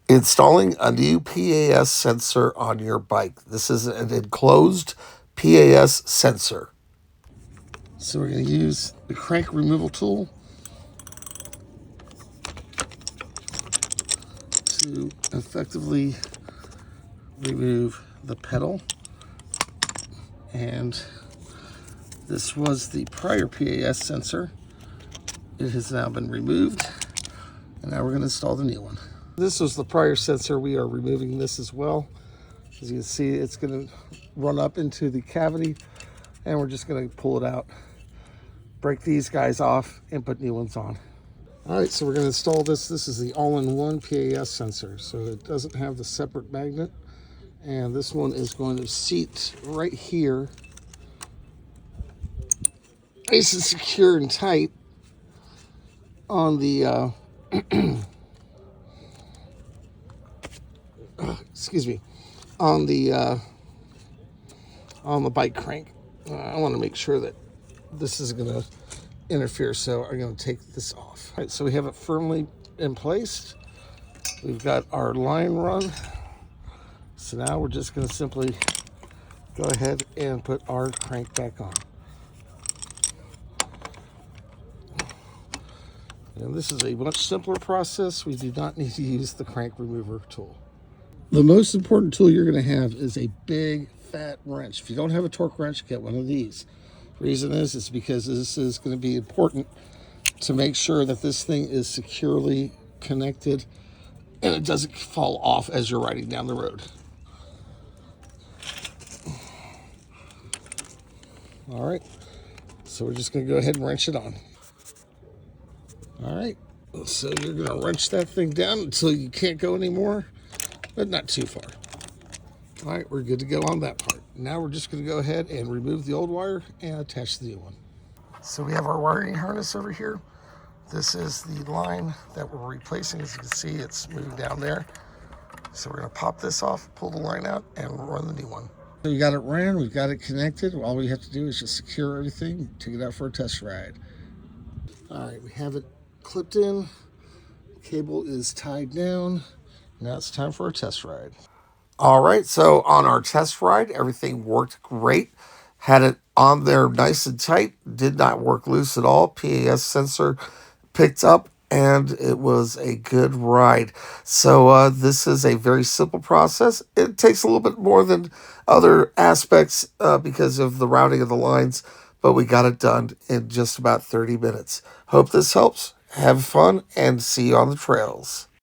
Installing a new PAS sensor on your bike. This is an enclosed PAS sensor. So we're going to use the crank removal tool to effectively remove the pedal. And this was the prior PAS sensor. It has now been removed, and now we're going to install the new one. This was the prior sensor. We are removing this as well. As you can see, it's going to run up into the cavity, and we're just going to pull it out, break these guys off, and put new ones on. All right, so we're going to install this. This is the all-in-one PAS sensor, so it doesn't have the separate magnet. And this one is going to seat right here, nice and secure and tight on the excuse me, on the bike crank. I want to make sure that this is going to interfere, so I'm going to take this off. All right, so we have it firmly in place. We've got our line run. So now we're just going to simply go ahead and put our crank back on. And this is a much simpler process. We do not need to use the crank remover tool. The most important tool you're going to have is a big fat wrench. If you don't have a torque wrench, get one of these. The reason is because this is going to be important to make sure that this thing is securely connected and it doesn't fall off as you're riding down the road. All right, so we're just going to go ahead and wrench it on. All right, so you're going to wrench that thing down until you can't go anymore, but not too far. All right, we're good to go on that part. Now we're just going to go ahead and remove the old wire and attach the new one. So we have our wiring harness over here. This is the line that we're replacing. As you can see, it's moving down there. So we're going to pop this off, pull the line out, and run the new one. So we got it ran, we've got it connected. All we have to do is just secure everything, take it out for a test ride. All right, we have it clipped in. Cable is tied down. Now it's time for a test ride. All right, so on our test ride, everything worked great. Had it on there nice and tight, did not work loose at all. PAS sensor picked up, and it was a good ride. So this is a very simple process. It takes a little bit more than other aspects because of the routing of the lines, but we got it done in just about 30 minutes. Hope this helps. Have fun, and see you on the trails.